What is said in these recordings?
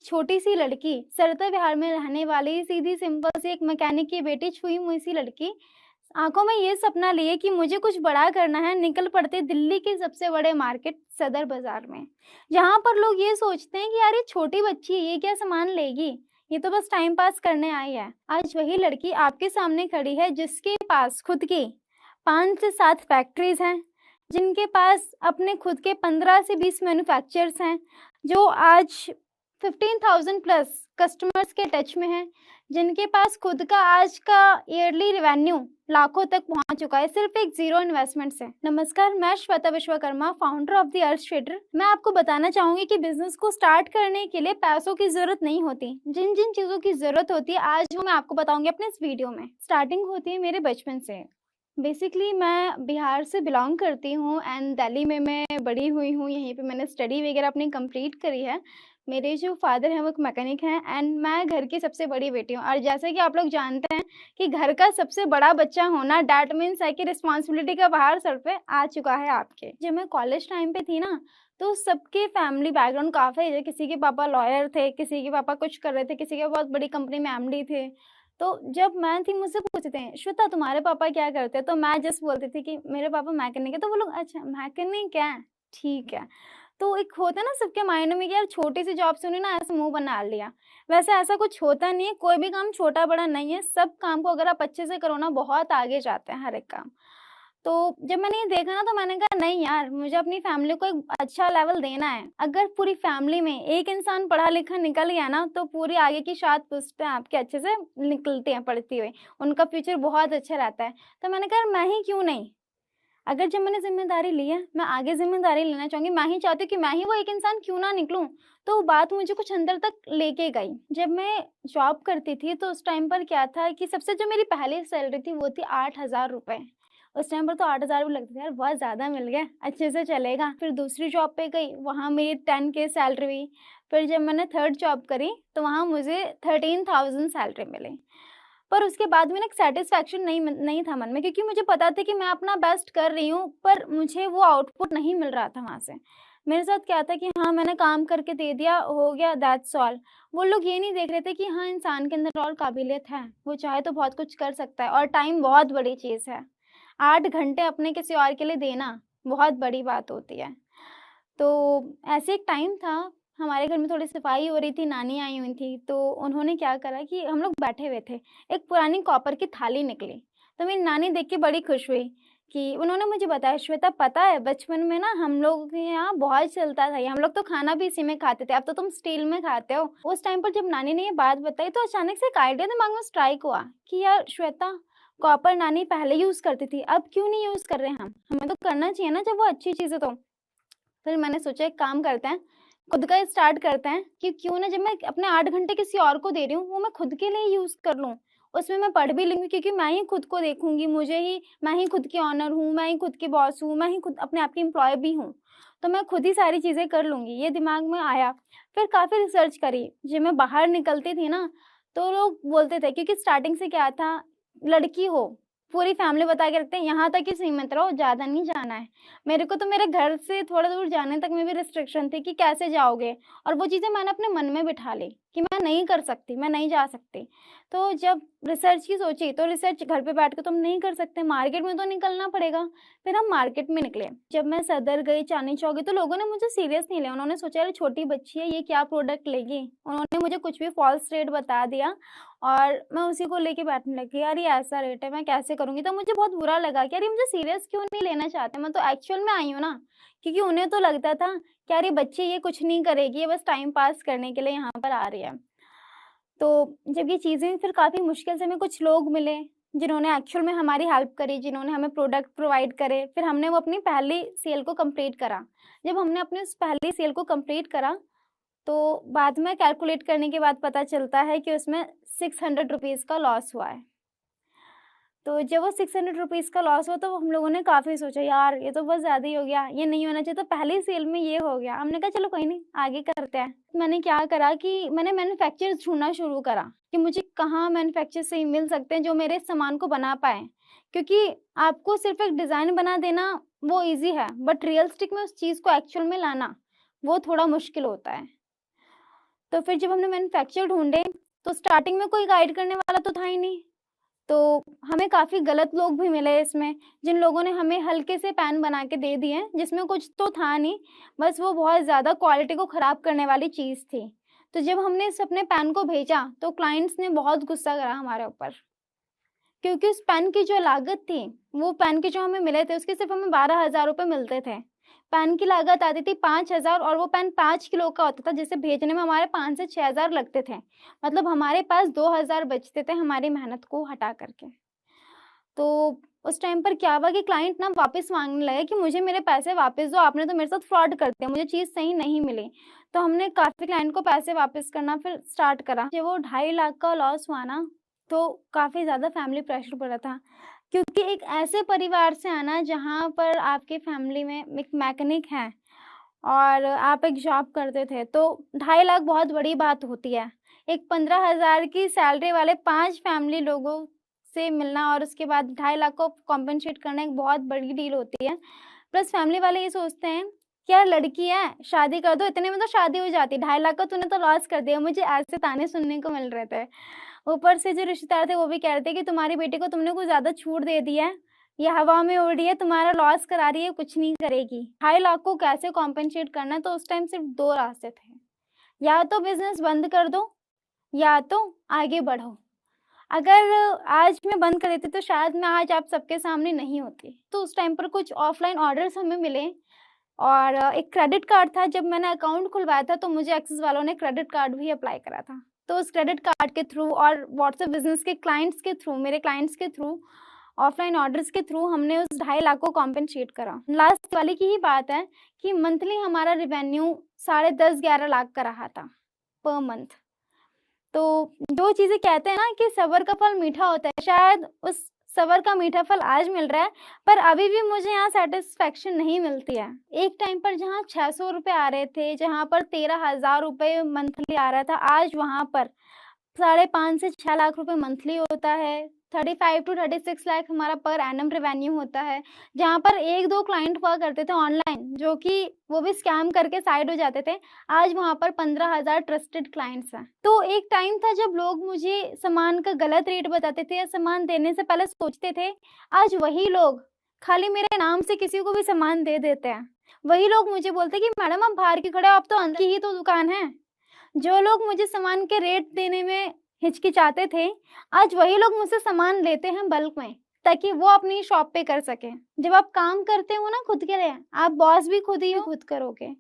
छोटी सी लड़की, सरता विहार में रहने वाली सीधी सिंपल सी एक मैकेनिक की बेटी, छुई मुई सी लड़की, आंखों में ये सपना लिए कि मुझे कुछ बड़ा करना है, निकल पड़ते दिल्ली के सबसे बड़े मार्केट सदर बाजार में। जहां पर लोग ये सोचते हैं कि यार ये छोटी बच्ची है, ये क्या सामान लेगी, ये तो बस टाइम पास करने आई है। आज वही लड़की आपके सामने खड़ी है जिसके पास खुद की 5 से 7 फैक्ट्रीज हैं, जिनके पास अपने खुद के 15 से 20 मैन्युफैक्चरर्स हैं, जो आज 15,000 प्लस कस्टमर्स के टच में हैं, जिनके पास खुद का आज का ईयरली रेवेन्यू लाखों तक पहुंच चुका है, सिर्फ एक जीरो इन्वेस्टमेंट से। नमस्कार, मैं Shweta Vishwakarma, founder of the earth trader. मैं आपको बताना चाहूंगी कि बिजनेस को स्टार्ट करने के लिए पैसों की जरूरत नहीं होती। जिन जिन चीजों की जरूरत होती है आज वो मैं आपको बताऊंगी अपने इस वीडियो में। स्टार्टिंग होती है मेरे बचपन से। बेसिकली मैं बिहार से बिलोंग करती हूँ एंड दिल्ली में मैं बड़ी हुई हूँ। यहीं पे मैंने स्टडी वगैरह अपनी कंप्लीट करी है। मेरे जो फादर हैं वो एक मैकेनिक हैं एंड मैं घर की सबसे बड़ी बेटी हूँ। और जैसे कि आप लोग जानते हैं कि घर का सबसे बड़ा बच्चा होना डैट मीन्स है कि रिस्पॉन्सिबिलिटी का बाहर सर पे आ चुका है आपके। जब मैं कॉलेज टाइम पे थी ना, तो सबके फैमिली बैकग्राउंड काफ़ी है। किसी के पापा लॉयर थे, किसी के पापा कुछ कर रहे थे, किसी के बहुत बड़ी कंपनी में एमडी थे। तो जब मैं थी मुझसे पूछते हैं, श्वेता तुम्हारे पापा क्या करते हैं? तो मैं जस्ट बोलती थी कि मेरे पापा मैकेनिक है। तो वो लोग अच्छा मैकेनिक है, ठीक है। तो एक होता है ना सबके माइंड में कि यार छोटी सी जॉब से उन्हें ना ऐसा मुंह बना लिया। वैसे ऐसा कुछ होता नहीं है, कोई भी काम छोटा बड़ा नहीं है। सब काम को अगर आप अच्छे से करो ना, बहुत आगे जाते हैं हर एक काम। तो जब मैंने ये देखा ना, तो मैंने कहा नहीं यार, मुझे अपनी फैमिली को एक अच्छा लेवल देना है। अगर पूरी फैमिली में एक इंसान पढ़ा लिखा निकल गया ना, तो पूरी आगे की 7 पुश्तें आपके अच्छे से निकलती हैं पढ़ती हुई, उनका फ्यूचर बहुत अच्छा रहता है। तो मैंने कहा मैं ही क्यों नहीं, अगर जब मैंने जिम्मेदारी ली है, मैं आगे जिम्मेदारी लेना चाहूंगी। मैं ही चाहती हूँ कि मैं ही वो एक इंसान क्यों ना निकलूं। तो बात मुझे कुछ अंदर तक लेके गई। जब मैं जॉब करती थी तो उस टाइम पर क्या था कि सबसे जो मेरी पहली सैलरी थी वो थी 8,000 रुपए। उस टाइम पर तो 8,000 भी लगते थे यार, बहुत ज़्यादा मिल गया, अच्छे से चलेगा। फिर दूसरी जॉब पे गई, वहाँ मेरी 10K सैलरी हुई। फिर जब मैंने थर्ड जॉब करी तो वहाँ मुझे 13,000 सैलरी मिली। पर उसके बाद में ना एक सैटिस्फैक्शन नहीं था मन में, क्योंकि मुझे पता था कि मैं अपना बेस्ट कर रही हूँ, पर मुझे वो आउटपुट नहीं मिल रहा था वहाँ से। मेरे साथ क्या था कि हाँ मैंने काम करके दे दिया, हो गया, दैट्स ऑल। वो लोग ये नहीं देख रहे थे कि हाँ इंसान के अंदर और काबिलियत है, वो चाहे तो बहुत कुछ कर सकता है। और टाइम बहुत बड़ी चीज़ है। 8 घंटे अपने किसी और के लिए देना बहुत बड़ी बात होती है। तो ऐसे एक टाइम था, हमारे घर में थोड़ी सफाई हो रही थी, नानी आई हुई थी। तो उन्होंने क्या करा कि हम लोग बैठे हुए थे, एक पुरानी कॉपर की थाली निकली। तो मेरी नानी देख के बड़ी खुश हुई कि उन्होंने मुझे बताया, श्वेता पता है बचपन में ना हम लोग के यहाँ बहुत चलता था ये, हम लोग तो खाना भी इसी में खाते थे, अब तो तुम स्टील में खाते हो। उस टाइम पर जब नानी ने ये बात बताई तो अचानक से एक आइडिया दिमाग में स्ट्राइक हुआ कि यार श्वेता, कॉपर नानी पहले यूज करती थी, अब क्यों नहीं यूज कर रहे हम, हमें तो करना चाहिए ना जब वो अच्छी चीज है तो। फिर मैंने सोचा एक काम करते हैं, खुद का स्टार्ट करते हैं कि क्यों ना जब मैं अपने 8 घंटे किसी और को दे रही हूँ, वो मैं खुद के लिए यूज़ कर लूँ। उसमें मैं पढ़ भी लूँगी, क्योंकि मैं ही खुद को देखूँगी, मैं ही खुद की ओनर हूँ, मैं ही खुद की बॉस हूँ, मैं ही खुद अपने आप की एम्प्लॉय भी हूँ। तो मैं खुद ही सारी चीज़ें कर लूँगी, ये दिमाग में आया। फिर काफ़ी रिसर्च करी। जब मैं बाहर निकलती थी ना, तो लोग बोलते थे, क्योंकि स्टार्टिंग से क्या था, लड़की हो, पूरी फैमिली बता के रखते हैं यहाँ तक ही सीमित रहो, ज़्यादा नहीं जाना है। मेरे को तो मेरे घर से थोड़ा दूर जाने तक में भी रिस्ट्रिक्शन थी कि कैसे जाओगे, और वो चीज़ें मैंने अपने मन में बिठा ली कि मैं नहीं कर सकती, मैं नहीं जा सकती। तो जब रिसर्च की सोची, तो रिसर्च घर पे बैठ के तो हम नहीं कर सकते, मार्केट में तो निकलना पड़ेगा। फिर हम मार्केट में निकले। जब मैं सदर गई, चांदनी चौक गई, तो लोगों ने मुझे सीरियस नहीं लिया। उन्होंने सोचा यार छोटी बच्ची है, ये क्या प्रोडक्ट लेगी। उन्होंने मुझे कुछ भी फॉल्स रेट बता दिया और मैं उसी को लेके बैठने लगी, यार ये ऐसा रेट है, मैं कैसे करूँगी। तो मुझे बहुत बुरा लगा कि यार ये मुझे सीरियस क्यों नहीं लेना चाहते, मैं तो एक्चुअल में आई हूँ ना। क्योंकि उन्हें तो लगता था कि यार ये बच्ची ये कुछ नहीं करेगी, ये बस टाइम पास करने के लिए यहाँ पर आ रही है। तो जब ये चीज़ें, फिर काफ़ी मुश्किल से हमें कुछ लोग मिले जिन्होंने एक्चुअल में हमारी हेल्प करी, जिन्होंने हमें प्रोडक्ट प्रोवाइड करे। फिर हमने वो अपनी पहली सेल को कंप्लीट करा। जब हमने अपनी उस पहली सेल को कंप्लीट करा, तो बाद में कैलकुलेट करने के बाद पता चलता है कि उसमें 600 रुपीज़ का लॉस हुआ है। तो जब वो 600 रुपीज़ का लॉस हुआ, तो हम लोगों ने काफ़ी सोचा, यार ये तो बहुत ज़्यादा ही हो गया, ये नहीं होना चाहिए। तो पहली सेल में ये हो गया, हमने कहा चलो कोई नहीं, आगे करते हैं। मैंने क्या करा कि मैंने मैन्युफैक्चरर्स ढूँढना शुरू करा कि मुझे कहाँ मैन्युफैक्चर से मिल सकते हैं जो मेरे सामान को बना पाएँ। क्योंकि आपको सिर्फ़ एक डिज़ाइन बना देना वो ईज़ी है, बट रियलिस्टिक में उस चीज़ को एक्चुअल में लाना, वो थोड़ा मुश्किल होता है। तो फिर जब हमने मैन्युफैक्चर ढूँढे, तो स्टार्टिंग में कोई गाइड करने वाला तो था ही नहीं। तो हमें काफ़ी गलत लोग भी मिले इसमें, जिन लोगों ने हमें हल्के से पेन बना के दे दिए, जिसमें कुछ तो था नहीं, बस वो बहुत ज़्यादा क्वालिटी को ख़राब करने वाली चीज़ थी। तो जब हमने इस अपने पेन को भेजा, तो क्लाइंट्स ने बहुत गुस्सा करा हमारे ऊपर, क्योंकि उस पेन की जो लागत थी, वो पेन के जो हमें मिले थे, उसके सिर्फ़ हमें 12,000 रुपए मिलते थे। पेन की लागत आती थी 5,000 और वो पेन 5 किलो का होता था, जिसे भेजने में हमारे 5 से 6,000 लगते थे। मतलब हमारे पास 2,000 बचते थे हमारी मेहनत को हटा कर के। तो उस टाइम पर क्या हुआ कि क्लाइंट ना वापस माँगने लगे कि मुझे मेरे पैसे वापस दो, आपने तो मेरे साथ फ्रॉड कर दिया, मुझे चीज़ सही नहीं मिली। तो हमने काफ़ी क्लाइंट को पैसे वापस करना फिर स्टार्ट करा। जब वो 2.5 लाख का लॉस हुआ ना, तो काफ़ी ज़्यादा फैमिली प्रेशर पड़ा था। क्योंकि एक ऐसे परिवार से आना जहाँ पर आपकी फैमिली में एक मैकेनिक है और आप एक जॉब करते थे, तो 2.5 लाख बहुत बड़ी बात होती है। एक 15,000 की सैलरी वाले 5 फैमिली लोगों से मिलना और उसके बाद 2.5 लाख को कॉम्पेंसेट करना एक बहुत बड़ी डील होती है। प्लस फैमिली वाले ये सोचते हैं कि यार लड़की है, शादी कर दो, इतने में तो शादी हो जाती, 2.5 लाख का तूने तो लॉस कर दिया। मुझे ऐसे ताने सुनने को मिल रहे थे। ऊपर से जो रिश्तेदार थे वो भी कह रहे थे कि तुम्हारी बेटी को तुमने कुछ ज़्यादा छूट दे दी है, ये हवा में उड़ रही है, तुम्हारा लॉस करा रही है, कुछ नहीं करेगी। 2.5 लाख को कैसे कॉम्पेंसेट करना है, तो उस टाइम सिर्फ 2 रास्ते थे, या तो बिज़नेस बंद कर दो या तो आगे बढ़ो। अगर आज मैं बंद कर देती तो शायद मैं आज आप सबके सामने नहीं होती। तो उस टाइम पर कुछ ऑफ़लाइन ऑर्डर्स हमें मिले और एक क्रेडिट कार्ड था। जब मैंने अकाउंट खुलवाया था तो मुझे एक्सिस वालों ने क्रेडिट कार्ड भी अप्लाई करा था। तो उस क्रेडिट कार्ड के थ्रू और व्हाट्सएप बिज़नेस के क्लाइंट्स के थ्रू, मेरे क्लाइंट्स के थ्रू, ऑफ़लाइन ऑर्डर्स के थ्रू हमने उस 2.5 लाख को कॉम्पेंसेट करा। लास्ट वाले की ही बात है कि मंथली हमारा रेवेन्यू साढ़े 10-11 लाख का रहा था पर मंथ। तो जो चीज़ें कहते हैं ना कि सब्र का फल मीठा होता है, शायद उस सब्र का मीठा फल आज मिल रहा है, पर अभी भी मुझे यहाँ सैटिस्फैक्शन नहीं मिलती है। एक टाइम पर जहाँ 600 रुपए आ रहे थे, जहाँ पर 13,000 रुपए मंथली आ रहा था, आज वहाँ पर 5.5 से 6 लाख रुपए मंथली होता है। 35 टू 36 लाख हमारा पर एनम रेवेन्यू होता है। जहाँ पर 1-2 क्लाइंट हुआ करते थे ऑनलाइन, जो कि वो भी स्कैम करके साइड हो जाते थे। आज वहाँ पर 15,000 ट्रस्टेड क्लाइंट्स हैं। तो एक टाइम था जब लोग मुझे सामान का गलत रेट बताते थे या सामान देने से पहले सोचते थे। आज वही लोग खाली मेरे नाम से किसी को भी सामान दे देते हैं। वही लोग मुझे बोलते हैं कि मैडम आप बाहर क्यों खड़े हो, आप तो अंदर की ही तो दुकान है। जो लोग मुझे सामान के रेट देने में हिचकिचाते थे, आज वही लोग मुझसे सामान लेते हैं बल्क में, ताकि वो अपनी शॉप पे कर सकें। जब आप काम करते हो ना खुद के लिए, आप बॉस भी खुद ही हो, खुद करोगे।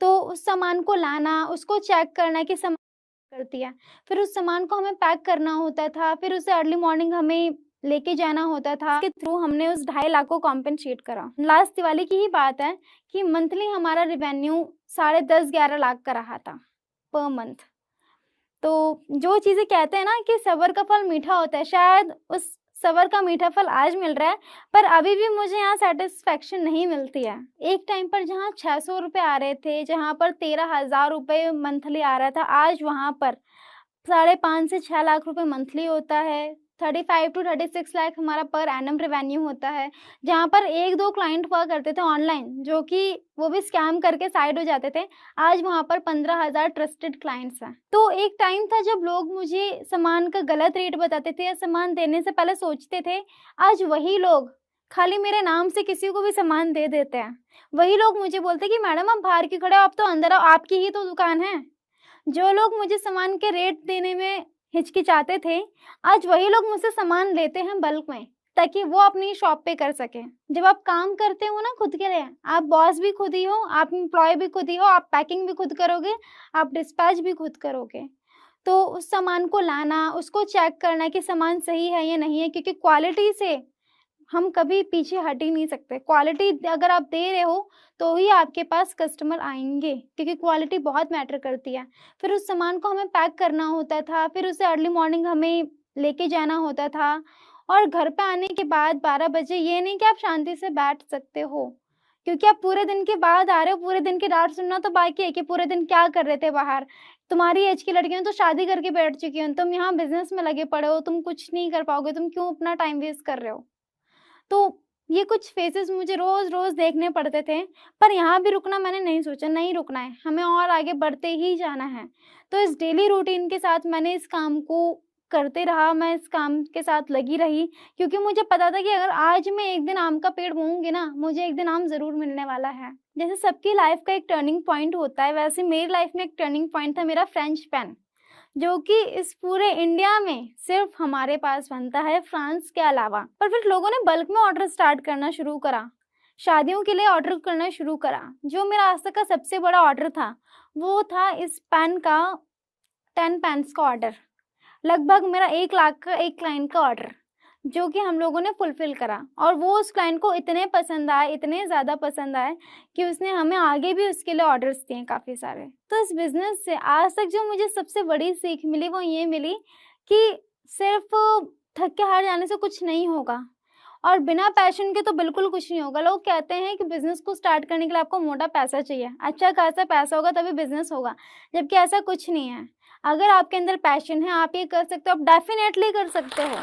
तो उस सामान को लाना, उसको चेक करना कि सामान करती है। फिर उस सामान को हमें पैक करना होता था, फिर उसे अर्ली मॉर्निंग हमें लेके जाना होता था। इसके थ्रू हमने उस 2.5 लाख को कॉम्पेंसेट करा। लास्ट दिवाली की ही बात है कि मंथली हमारा रेवेन्यू साढ़े 10-11 लाख का रहा था पर मंथ। तो जो चीज़ें कहते हैं ना कि सब्र का फल मीठा होता है, शायद उस सब्र का मीठा फल आज मिल रहा है, पर अभी भी मुझे यहाँ सैटिस्फैक्शन नहीं मिलती है। एक टाइम पर जहाँ 600 रुपए आ रहे थे, जहाँ पर 13,000 रुपए मंथली आ रहा था, आज वहाँ पर 5.5 से 6 लाख रुपए मंथली होता है। 35 टू 36 लाख हमारा पर एनम रेवेन्यू होता है। जहाँ पर 1-2 क्लाइंट हुआ करते थे ऑनलाइन, जो कि वो भी स्कैम करके साइड हो जाते थे। आज वहाँ पर 15,000 ट्रस्टेड क्लाइंट्स हैं। तो एक टाइम था जब लोग मुझे सामान का गलत रेट बताते थे या सामान देने से पहले सोचते थे। आज वही लोग खाली मेरे नाम से किसी को भी सामान दे देते हैं। वही लोग मुझे बोलते हैं कि मैडम आप बाहर क्यों खड़े हो, आप तो अंदर आओ, आपकी ही तो दुकान है। जो लोग मुझे सामान के रेट देने में हिचकिचाते थे, आज वही लोग मुझसे सामान लेते हैं बल्क में, ताकि वो अपनी शॉप पे कर सकें। जब आप काम करते हो ना खुद के लिए, आप बॉस भी खुद ही हो, आप एम्प्लॉय भी खुद ही हो, आप पैकिंग भी खुद करोगे, आप डिस्पैच भी खुद करोगे। तो उस सामान को लाना, उसको चेक करना कि सामान सही है या नहीं है, क्योंकि क्वालिटी से हम कभी पीछे हट ही नहीं सकते। क्वालिटी अगर आप दे रहे हो, तो ही आपके पास कस्टमर आएँगे, क्योंकि क्वालिटी बहुत मैटर करती है। फिर उस सामान को हमें पैक करना होता था, फिर उसे अर्ली मॉर्निंग हमें लेके जाना होता था और घर पे आने के बाद 12 बजे ये नहीं कि आप शांति से बैठ सकते हो, क्योंकि आप पूरे दिन के बाद आ रहे हो, पूरे दिन की डाँट सुनना तो बाकी है कि पूरे दिन क्या कर रहे थे बाहर। तुम्हारी एज की लड़कियाँ तो शादी करके बैठ चुकी हैं, तुम यहाँ बिज़नेस में लगे पड़े हो, तुम कुछ नहीं कर पाओगे, तुम क्यों अपना टाइम वेस्ट कर रहे हो? तो ये कुछ फेसेस मुझे रोज़-रोज़ देखने पड़ते थे, पर यहाँ भी रुकना मैंने नहीं सोचा, नहीं रुकना है, हमें और आगे बढ़ते ही जाना है। तो इस डेली रूटीन के साथ मैंने इस काम को करते रहा, मैं इस काम के साथ लगी रही, क्योंकि मुझे पता था कि अगर आज मैं एक दिन आम का पेड़ बोऊँगी ना, मुझे एक दिन आम ज़रूर मिलने वाला है। जैसे सबकी लाइफ़ का एक टर्निंग पॉइंट होता है, वैसे मेरी लाइफ़ में एक टर्निंग पॉइंट था मेरा फ्रेंच पेन। जो कि इस पूरे इंडिया में सिर्फ हमारे पास बनता है फ्रांस के अलावा। पर फिर लोगों ने बल्क में ऑर्डर स्टार्ट करना शुरू करा, शादियों के लिए ऑर्डर करना शुरू करा। जो मेरा आज तक का सबसे बड़ा ऑर्डर था, वो था इस पेन का 10 पेन्स का ऑर्डर। लगभग मेरा 1 लाख का एक क्लाइंट का ऑर्डर, जो कि हम लोगों ने फुलफ़िल करा और वो उस क्लाइंट को इतने पसंद आए, इतने ज़्यादा पसंद आए कि उसने हमें आगे भी उसके लिए ऑर्डर्स दिए काफ़ी सारे। तो इस बिज़नेस से आज तक जो मुझे सबसे बड़ी सीख मिली वो ये मिली कि सिर्फ़ थक के हार जाने से कुछ नहीं होगा और बिना पैशन के तो बिल्कुल कुछ नहीं होगा। लोग कहते हैं कि बिज़नेस को स्टार्ट करने के लिए आपको मोटा पैसा चाहिए, अच्छा खासा पैसा होगा तभी बिज़नेस होगा, जबकि ऐसा कुछ नहीं है। अगर आपके अंदर पैशन है, आप ये कर सकते हो, आप डेफ़िनेटली कर सकते हो।